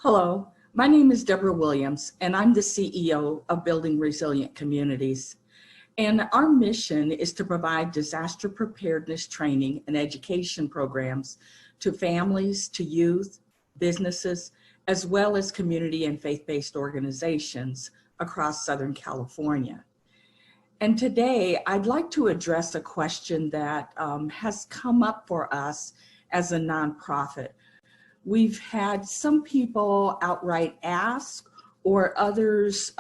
Hello, my name is Debra Williams, and I'm the CEO of Building Resilient Communities. And our mission is to provide disaster preparedness training and education programs to families, to youth, businesses, as well as community and faith-based organizations across Southern California. And today, I'd like to address a question that has come up for us as a nonprofit. We've had some people outright ask or others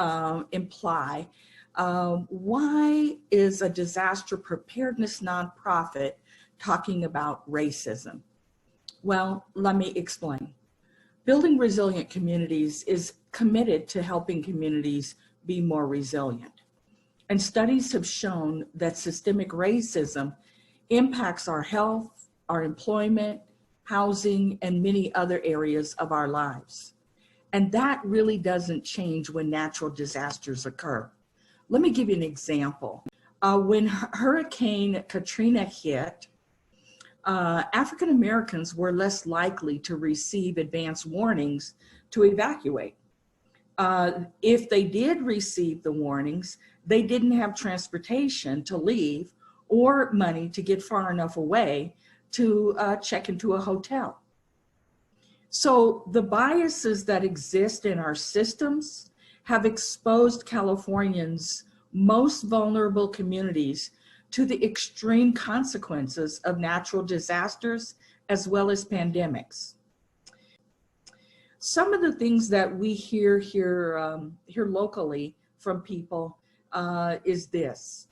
imply, why is a disaster preparedness nonprofit talking about racism? Well, let me explain. Building Resilient Communities is committed to helping communities be more resilient. And studies have shown that systemic racism impacts our health, our employment, housing, and many other areas of our lives. And that really doesn't change when natural disasters occur. Let me give you an example. When Hurricane Katrina hit, African Americans were less likely to receive advance warnings to evacuate. If they did receive the warnings, they didn't have transportation to leave or money to get far enough away to check into a hotel. So the biases that exist in our systems have exposed Californians' most vulnerable communities to the extreme consequences of natural disasters as well as pandemics. Some of the things that we hear here locally from people is this.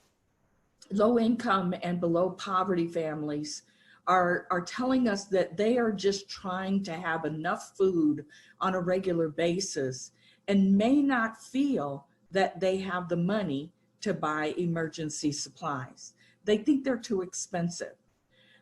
Low income and below poverty families are telling us that they are just trying to have enough food on a regular basis and may not feel that they have the money to buy emergency supplies. They think they're too expensive.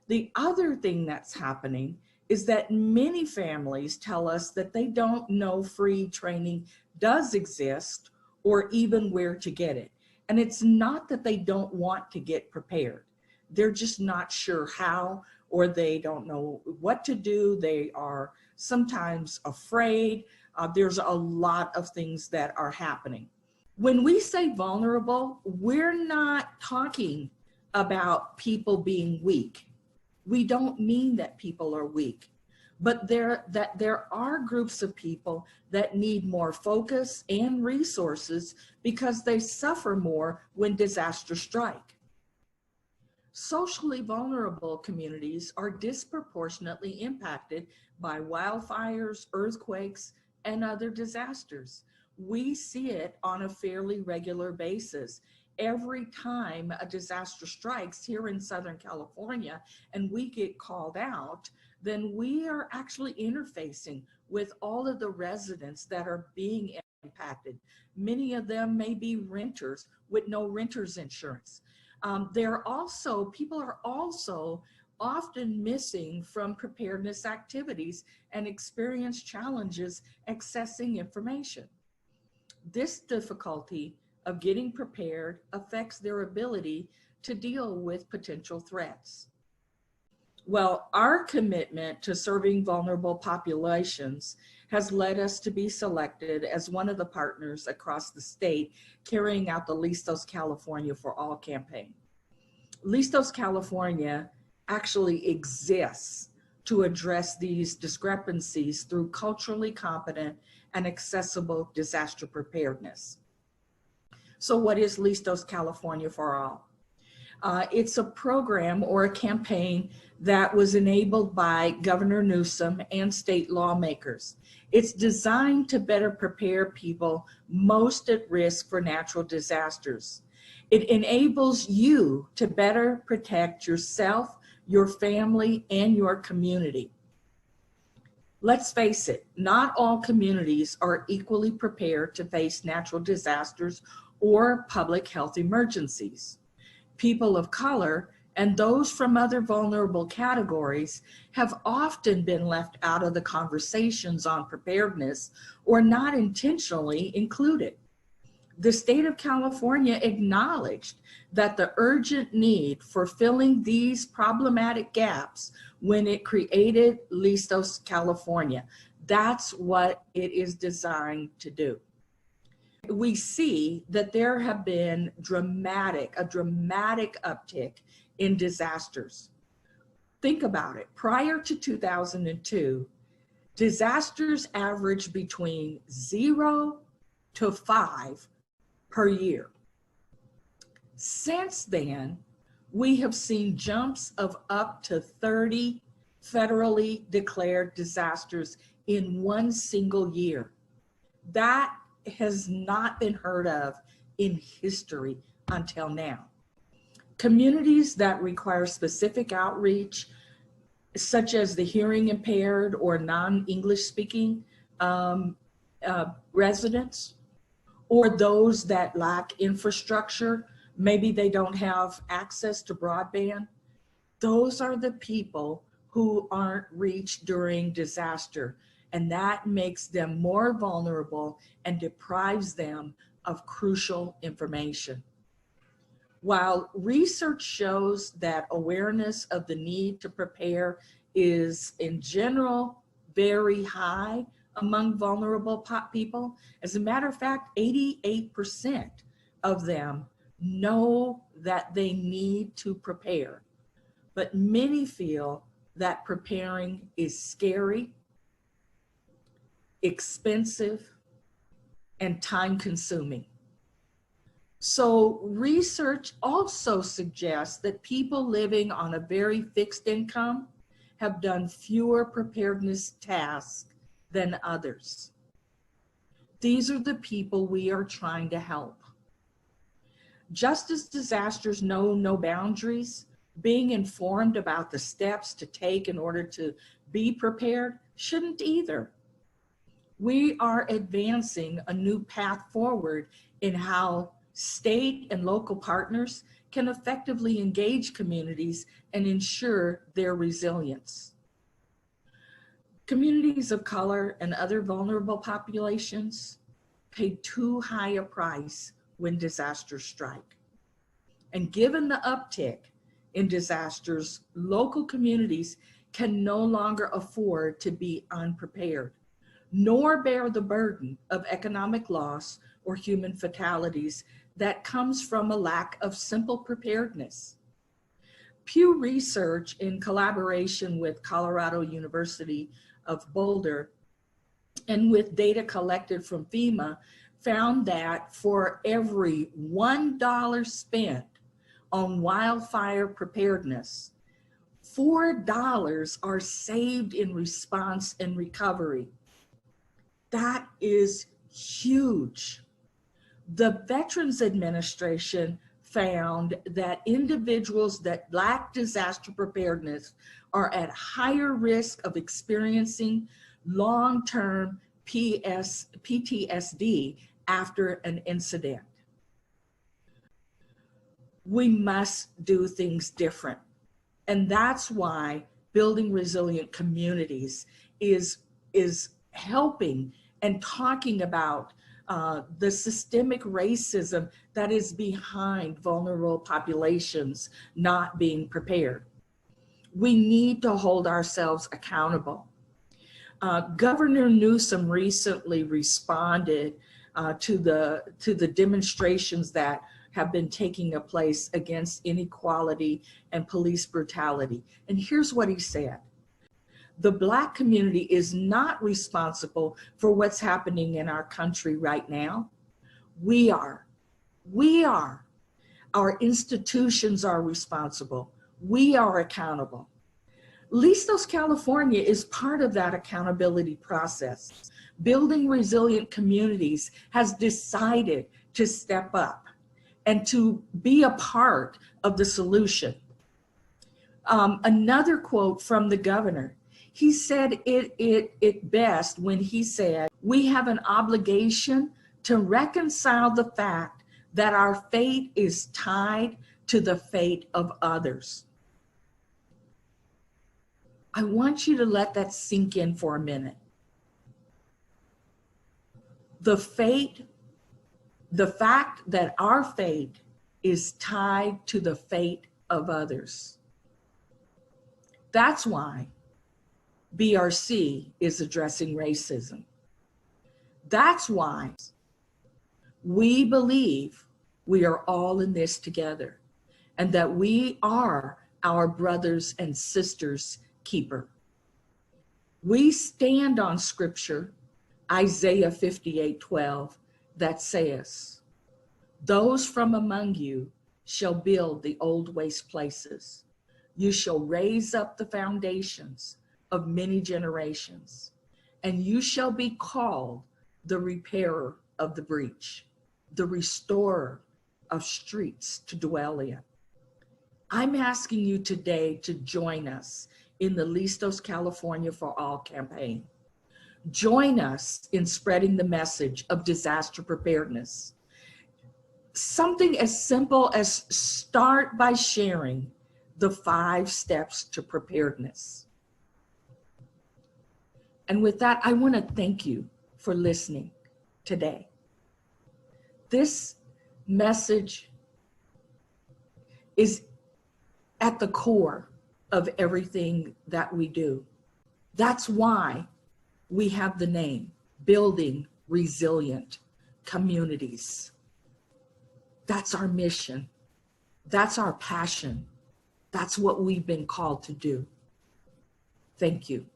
The other thing that's happening is that many families tell us that they don't know free training does exist or even where to get it. And it's not that they don't want to get prepared. They're just not sure how, or they don't know what to do. They are sometimes afraid. There's a lot of things that are happening. When we say vulnerable, we're not talking about people being weak. We don't mean that people are weak, but there are groups of people that need more focus and resources because they suffer more when disasters strike. Socially vulnerable communities are disproportionately impacted by wildfires, earthquakes, and other disasters. We see it on a fairly regular basis. Every time a disaster strikes here in Southern California and we get called out, then we are actually interfacing with all of the residents that are being impacted. Many of them may be renters with no renter's insurance. People are also often missing from preparedness activities and experience challenges accessing information. This difficulty of getting prepared affects their ability to deal with potential threats. Well, our commitment to serving vulnerable populations has led us to be selected as one of the partners across the state carrying out the Listos California for All campaign. Listos California actually exists to address these discrepancies through culturally competent and accessible disaster preparedness. So what is Listos California for All? It's a program or a campaign that was enabled by Governor Newsom and state lawmakers. It's designed to better prepare people most at risk for natural disasters. It enables you to better protect yourself, your family, and your community. Let's face it, not all communities are equally prepared to face natural disasters or public health emergencies. People of color and those from other vulnerable categories have often been left out of the conversations on preparedness or not intentionally included. The state of California acknowledged that the urgent need for filling these problematic gaps when it created Listos California. That's what it is designed to do. We see that there have been a dramatic uptick in disasters. Think about it. Prior to 2002, disasters averaged between 0 to 5 per year. Since then, we have seen jumps of up to 30 federally declared disasters in one single year. That has not been heard of in history until now. Communities that require specific outreach, such as the hearing impaired or non-English speaking residents, or those that lack infrastructure, maybe they don't have access to broadband, those are the people who aren't reached during disaster. And that makes them more vulnerable and deprives them of crucial information. While research shows that awareness of the need to prepare is in general very high among vulnerable people, as a matter of fact, 88% of them know that they need to prepare. But many feel that preparing is scary, expensive, and time-consuming. So research also suggests that people living on a very fixed income have done fewer preparedness tasks than others. These are the people we are trying to help. Just as disasters know no boundaries, being informed about the steps to take in order to be prepared shouldn't either. We are advancing a new path forward in how state and local partners can effectively engage communities and ensure their resilience. Communities of color and other vulnerable populations pay too high a price when disasters strike. And given the uptick in disasters, local communities can no longer afford to be unprepared, nor bear the burden of economic loss or human fatalities that comes from a lack of simple preparedness. Pew Research, in collaboration with Colorado University of Boulder and with data collected from FEMA, found that for every $1 spent on wildfire preparedness, $4 are saved in response and recovery. That is huge. The Veterans Administration found that individuals that lack disaster preparedness are at higher risk of experiencing long-term PTSD after an incident. We must do things different. And that's why building resilient communities is helping and talking about the systemic racism that is behind vulnerable populations not being prepared. We need to hold ourselves accountable. Governor Newsom recently responded to the demonstrations that have been taking place against inequality and police brutality. And here's what he said. The Black community is not responsible for what's happening in our country right now. We are. Our institutions are responsible. We are accountable. Listos California is part of that accountability process. Building resilient communities has decided to step up and to be a part of the solution. Another quote from the governor, he said it best when he said, "We have an obligation to reconcile the fact that our fate is tied to the fate of others." I want you to let that sink in for a minute. The fact that our fate is tied to the fate of others. That's why BRC is addressing racism. That's why we believe we are all in this together and that we are our brothers and sisters' keeper. We stand on scripture, Isaiah 58:12, that says, "Those from among you shall build the old waste places. You shall raise up the foundations of many generations, and you shall be called the repairer of the breach, the restorer of streets to dwell in." I'm asking you today to join us in the Listos California for All campaign. Join us in spreading the message of disaster preparedness. Something as simple as start by sharing the 5 steps to preparedness. And with that, I want to thank you for listening today. This message is at the core of everything that we do. That's why we have the name, Building Resilient Communities. That's our mission. That's our passion. That's what we've been called to do. Thank you.